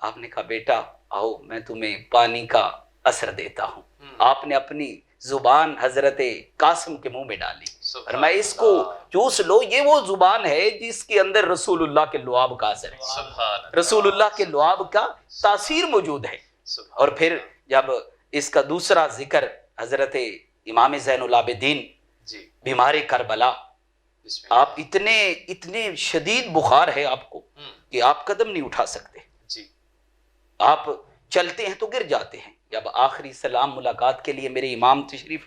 آپ نے کہا بیٹا آؤ میں تمہیں پانی کا اثر دیتا ہوں۔ آپ نے اپنی زبان حضرت قاسم کے منہ میں ڈالی، فرمایا اس کو چوس لو، یہ وہ زبان ہے جس کے اندر رسول اللہ کے لعاب کا اثر ہے، رسول اللہ کے لعاب کا تاثیر موجود ہے۔ اور پھر جب اس کا دوسرا ذکر حضرت امام زین العابدین بیمار کربلا، آپ اتنے شدید بخار ہے آپ کو کہ آپ قدم نہیں اٹھا سکتے، آپ چلتے ہیں تو گر جاتے ہیں۔ جب آخری سلام ملاقات کے لیے میرے امام تشریف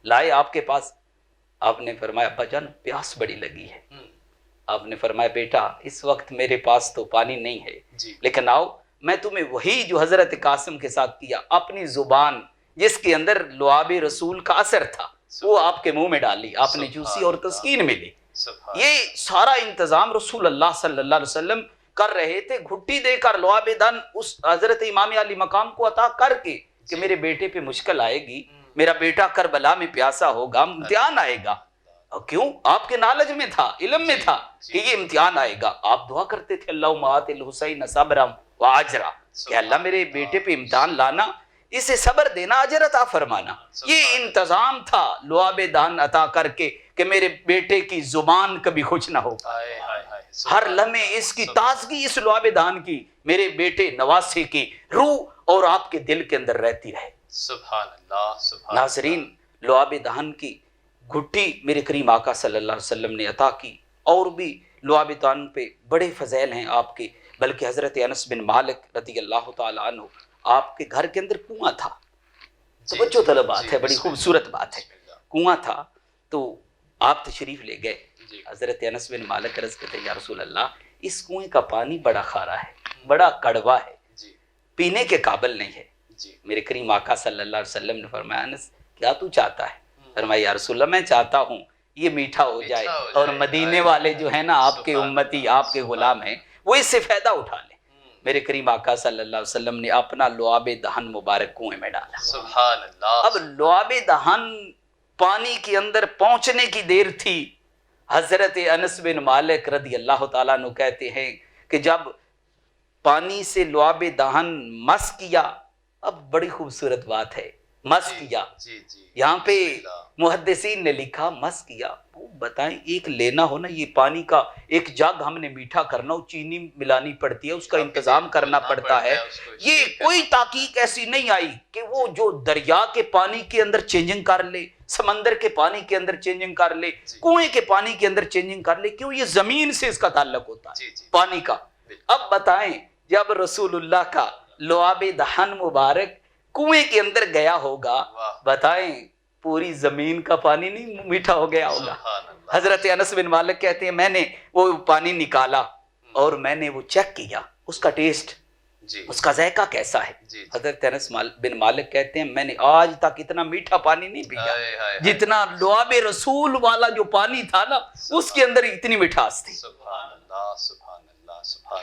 لائے آپ کے پاس، آپ نے فرمایا ابا جان پیاس بڑی لگی ہے۔ آپ نے فرمایا بیٹا اس وقت میرے پاس تو پانی نہیں ہے، لیکن آؤ میں تمہیں وہی جو حضرت قاسم کے ساتھ کیا، اپنی زبان جس کے اندر لعاب رسول کا اثر تھا وہ آپ کے منہ میں ڈالی، آپ نے چوسی اور تسکین ملی۔ یہ سارا انتظام رسول اللہ صلی اللہ علیہ وسلم کر رہے تھے، گھٹی دے کر لعاب دہن اس حضرت امام علی مقام کو عطا کر کے کہ میرے بیٹے پہ مشکل آئے گی، میرا بیٹا کربلا میں پیاسا ہوگا، امتحان آئے گا۔ اور کیوں؟ آپ کے نالج میں تھا، علم میں تھا کہ یہ امتحان آئے گا۔ آپ دعا کرتے تھے اللہم آت الحسین صبرا واجرا، کہ اللہ میرے بیٹے پہ امتحان لانا، اسے صبر دینا، اجر عطا فرمانا۔ یہ انتظام تھا لعاب دہن عطا کر کے کہ میرے بیٹے کی زبان کبھی خوش نہ ہو، ہر لمحے اس کی تازگی اس لعاب دہن کی میرے بیٹے نواسے کی روح اور آپ کے دل کے اندر رہتی رہے۔ سبحان اللہ سبحان ناظرین لعاب دہن کی گھٹی میرے کریم آقا صلی اللہ علیہ وسلم نے عطا کی، اور بھی لعاب دہن پہ بڑے فضائل ہیں آپ کے، بلکہ حضرت انس بن مالک رضی اللہ تعالیٰ عنہ آپ کے گھر کے اندر کنواں تھا، توجہ طلب بات ہے، بڑی خوبصورت بات ہے، کنواں تھا تو آپ تشریف لے گئے۔ حضرت انس بن مالک عرض کرتے یا رسول اللہ اس کنویں کا پانی بڑا کھارا ہے، بڑا کڑوا ہے، پینے کے قابل نہیں ہے۔ میرے کریم آقا صلی اللہ علیہ وسلم نے فرمایا انس کیا تو چاہتا ہے؟ فرمایا یا رسول اللہ میں چاہتا ہوں یہ میٹھا ہو جائے اور مدینے والے جو ہیں نا آپ کے امتی، آپ کے غلام ہیں، وہ اس سے فائدہ اٹھا لیں۔ میرے کریم آقا صلی اللہ علیہ وسلم نے اپنا لعاب دہن مبارک کنویں میں ڈالا۔ سبحان اللہ۔ اب لعاب دہن پانی کے اندر پہنچنے کی دیر تھی، حضرت انس بن مالک رضی اللہ تعالیٰ عنہ کہتے ہیں کہ جب پانی سے لعاب دہن مس کیا، اب بڑی خوبصورت بات ہے، مس کیا، یہاں پہ محدثین نے لکھا مس کیا، وہ بتائیں ایک لینا ہو نا یہ پانی کا ایک جگ ہم نے میٹھا کرنا ہو، چینی ملانی پڑتی ہے، اس کا انتظام کرنا پڑتا ہے، یہ کوئی تحقیق ایسی نہیں آئی کہ وہ جو دریا کے پانی کے اندر چینجنگ کر لے، سمندر کے پانی کے اندر چینجنگ کر لے، کنویں کے پانی کے اندر چینجنگ کر لے، کیوں؟ یہ زمین سے اس کا تعلق ہوتا ہے پانی کا۔ اب بتائیں جب رسول اللہ کا لعاب دہن مبارک کنویں کے اندر گیا ہوگا، بتائیں پوری زمین کا پانی نہیں میٹھا ہو گیا ہوگا؟ حضرت انس بن مالک کہتے ہیں میں نے وہ پانی نکالا اور میں نے وہ چیک کیا، اس کا ٹیسٹ، اس کا ذائقہ کیسا ہے؟ حضرت انس بن مالک کہتے ہیں میں نے آج تک اتنا میٹھا پانی نہیں پیا جتنا لعاب رسول والا جو پانی تھا نا اس کے اندر اتنی مٹھاس تھی۔ سبحان اللہ سبحان اللہ سبحان۔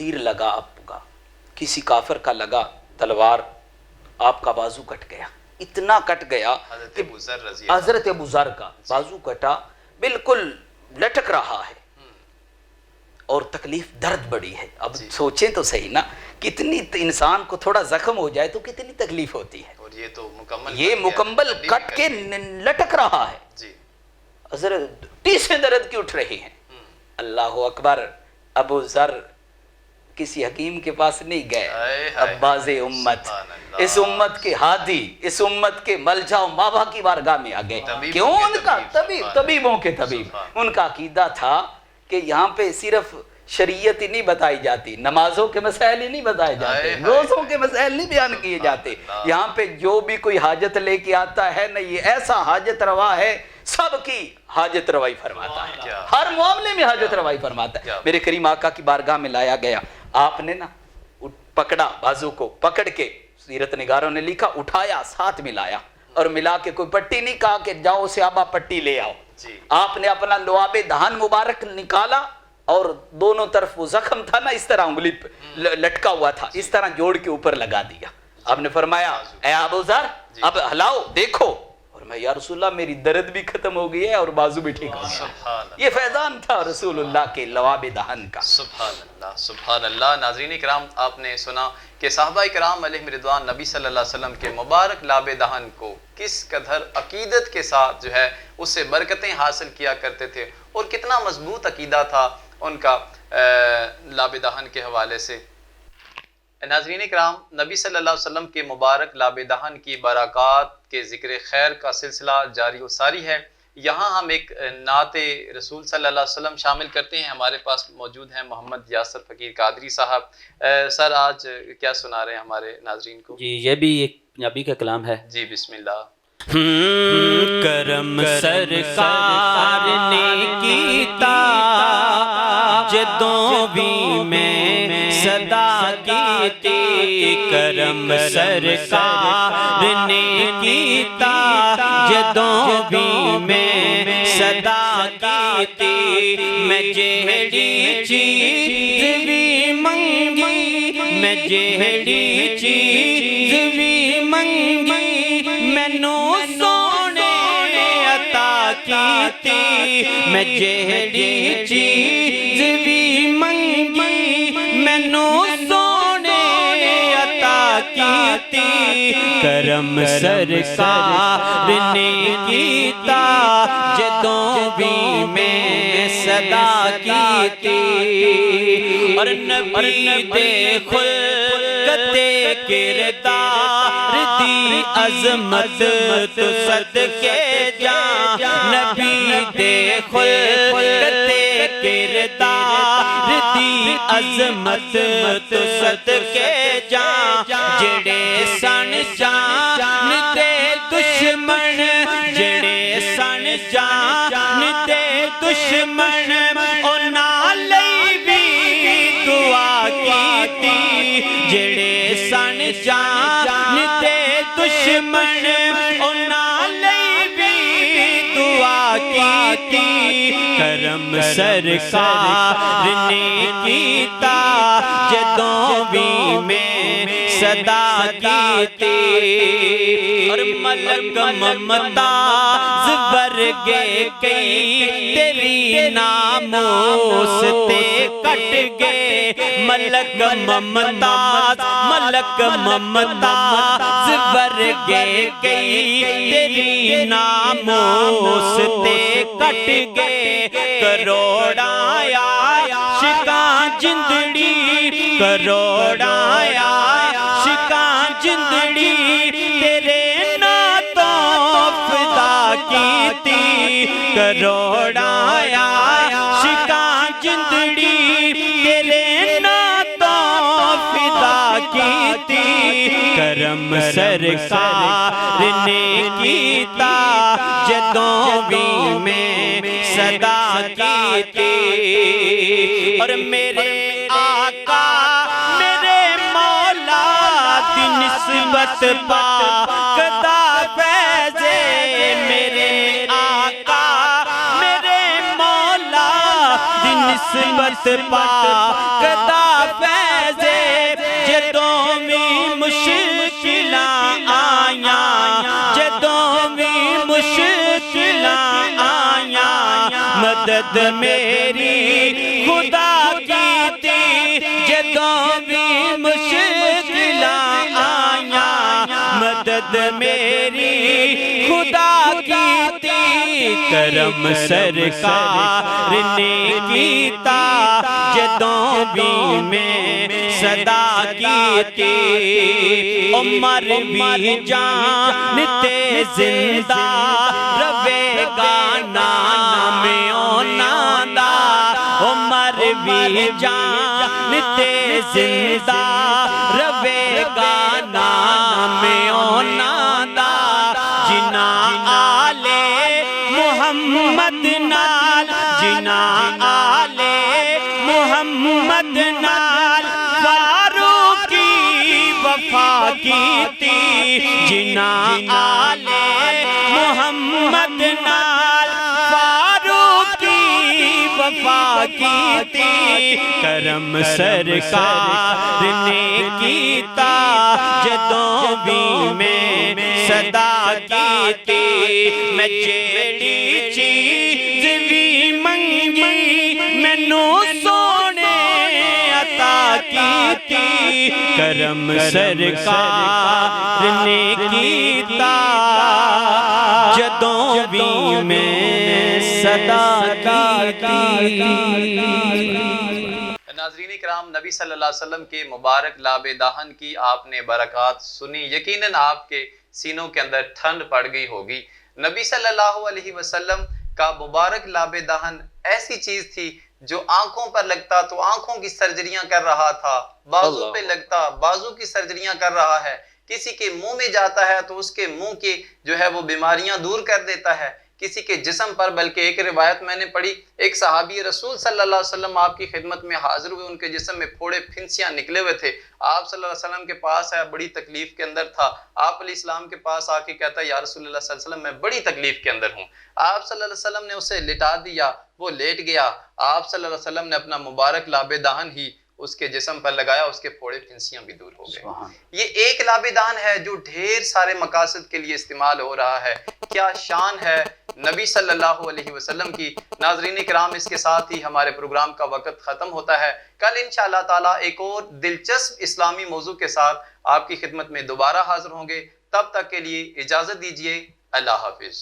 تیر لگا آپ کا، کسی کافر کا لگا تلوار، آپ کا بازو کٹ گیا، اتنا کٹ گیا کہ حضرت ابو ذر کا بازو کٹا، بالکل لٹک رہا ہے اور تکلیف درد بڑی ہے. اب سوچیں تو صحیح نا، کتنی انسان کو تھوڑا زخم ہو جائے تو کتنی تکلیف ہوتی ہے، اور یہ تو مکمل یہ مکمل کٹ کے لٹک رہا ہے. جی حضرت ٹیسیں درد کی اٹھ رہی ہیں. اللہ اکبر. ابو ذر کسی حکیم کے پاس نہیں گئے، عباس امت، اس امت کے ہادی، اس امت کے ملجا و ماوا کی بارگاہ میں آ گئے. کیوں؟ ان کا طبیبوں کے طبیب، ان کا عقیدہ تھا کہ یہاں پہ صرف شریعت ہی نہیں بتائی جاتی، نمازوں کے مسائل ہی نہیں بتائے جاتے، روزوں کے مسائل نہیں بیان کیے جاتے، یہاں پہ جو بھی کوئی حاجت لے کے آتا ہے نا، یہ ایسا حاجت روا ہے، سب کی حاجت روائی فرماتا ہے، ہر معاملے میں حاجت روائی فرماتا ہے. میرے کریم آقا کی بارگاہ میں لایا گیا، آپ نے نا پکڑا بازو کو، پکڑ کے سیرت نگاروں نے لکھا اٹھایا، ساتھ ملایا، اور ملا کے کوئی پٹی نہیں کہا کہ جاؤ صحابہ پٹی لے آؤ. آپ نے اپنا لعاب دہن مبارک نکالا اور دونوں طرف وہ زخم تھا نا، اس طرح انگلی لٹکا ہوا تھا، اس طرح جوڑ کے اوپر لگا دیا. آپ نے فرمایا اے ابو ذر اب ہلاؤ دیکھو، اور میں یا رسول اللہ میری درد بھی ختم ہو گئی ہے اور بازو بھی ٹھیک ہو گیا. یہ فیضان تھا رسول اللہ کے لعاب دہن کا. سبحان اللہ سبحان اللہ. ناظرین کرام، آپ نے سنا کہ صحابہ کرام علیہم رضوان نبی صلی اللہ علیہ وسلم کے مبارک لعاب دہن کو کس قدر عقیدت کے ساتھ جو ہے اس سے برکتیں حاصل کیا کرتے تھے، اور کتنا مضبوط عقیدہ تھا ان کا لعاب دہن کے حوالے سے. ناظرین کرام، نبی صلی اللہ علیہ وسلم کے مبارک لعاب دہن کی برکات کے ذکر خیر کا سلسلہ جاری و ساری ہے. یہاں ہم ایک نعت رسول صلی اللہ علیہ وسلم شامل کرتے ہیں. ہمارے پاس موجود ہیں محمد یاسر فقیر قادری صاحب. سر آج کیا سنا رہے ہیں ہمارے ناظرین کو؟ جی یہ بھی ایک پنجابی کا کلام ہے. جی بسم اللہ. کرم سرکار نے کیتا جدوں بھی میں صدا کیتی، کرم سرکار نے کیتا جدوں بھی میں صدا کیتی. میں جہڑی چیز بھی منگی، میں جہڑی چیز بھی منگی، مینوں سونے عطا کیتی. میں جہڑی چیز بھی منگی، مینوں سونے عطا کیتی. کرم سرکار نے کیتا جدوں بھی میں صدا کیتی. اور نبی دے خلقت کردار دی عظمت تو صدقے جاں، نبی دے خلقت کردار دی عظمت تو صدقے جاں. جڑے سن جان دے دشمن، جڑے سن جان دے دشمن، انہاں لئی بھی دعا کیتی. جڑے سن جان دے دشمن، انہاں لئی بھی دعا کیتی. کرم سرکار نے کیتا جدوں بھی میں صدا کیتی. اور ملک ممتاز ورگے کئی تیری ناموس تے کٹ گئے. ملک ممتاز، ملک ممتاز ورگے کئی تیری ناموس تے کٹ گئے. کروڑاں عاشقاں جندڑی، کروڑاں عاشقاں جندڑی تیرے ناتوں فدا کیتی. کروڑاں عاشقاں جندڑی تیرے ناتوں فدا کیتی. کرم سرکار نے کیتا جدوں بھی میں صدا کیتی. اور میرے آقا میرے مولا دی نسبت پاکدہ فیضے. میرے آقا میرے مولا دی نسبت پاکدہ فیضے. مدد میری خدا کی تھی جدوں بھی مشکلاں آیاں مدد میری خدا کی تھی کرم سرکار نے کیتا جدوں بھی میں صدا کیتی عمر بھی جان تے زندہ رہے گا نام اونا دا عمر بھی جان تے زندہ رہے گا نام اونا دا جنا آلے محمد نال جنا آلے محمد نال فاروقی وفا کیتی جنا آلے محمد نال فاروقی وفا کیتی کرم سرکار نے کیتا جدوں بھی میں صدا کیتی میں جیڑی چیز بھی منگی مینوں سونے عطا کیتی کرم سرکار نے کیتا جدوں بھی میں صدا کیتی۔ ناظرین کرام، نبی صلی اللہ علیہ وسلم کے مبارک لاب دہن کی آپ نے برکات سنی، یقیناً آپ کے سینوں کے اندر ٹھنڈ پڑ گئی ہوگی۔ نبی صلی اللہ علیہ وسلم کا مبارک لاب دہن ایسی چیز تھی جو آنکھوں پر لگتا تو آنکھوں کی سرجریاں کر رہا تھا، بازو پہ لگتا بازو کی سرجریاں کر رہا ہے، کسی کے منہ میں جاتا ہے تو اس کے منہ کی جو ہے وہ بیماریاں دور کر دیتا ہے، کسی کے جسم پر، بلکہ ایک روایت میں نے پڑھی، ایک صحابی رسول صلی اللہ علیہ وسلم آپ کی خدمت میں حاضر ہوئے، ان کے جسم میں پھوڑے پھنسیاں نکلے ہوئے تھے، آپ صلی اللہ علیہ وسلم کے پاس ہے، بڑی تکلیف کے اندر تھا، آپ علیہ السلام کے پاس آ کے کہتا ہے یا رسول اللہ صلی اللہ علیہ وسلم میں بڑی تکلیف کے اندر ہوں، آپ صلی اللہ علیہ وسلم نے اسے لٹا دیا، وہ لیٹ گیا، آپ صلی اللہ علیہ وسلم نے اپنا مبارک لاب دہن ہی اس کے جسم پر لگایا، اس کے پھوڑے پھنسیاں بھی دور ہو گئے۔ یہ ایک لاب دہن ہے جو ڈھیر سارے مقاصد کے لیے استعمال ہو رہا ہے، کیا شان ہے نبی صلی اللہ علیہ وسلم کی۔ ناظرین کرام، اس کے ساتھ ہی ہمارے پروگرام کا وقت ختم ہوتا ہے، کل انشاءاللہ تعالی ایک اور دلچسپ اسلامی موضوع کے ساتھ آپ کی خدمت میں دوبارہ حاضر ہوں گے، تب تک کے لیے اجازت دیجیے، اللہ حافظ۔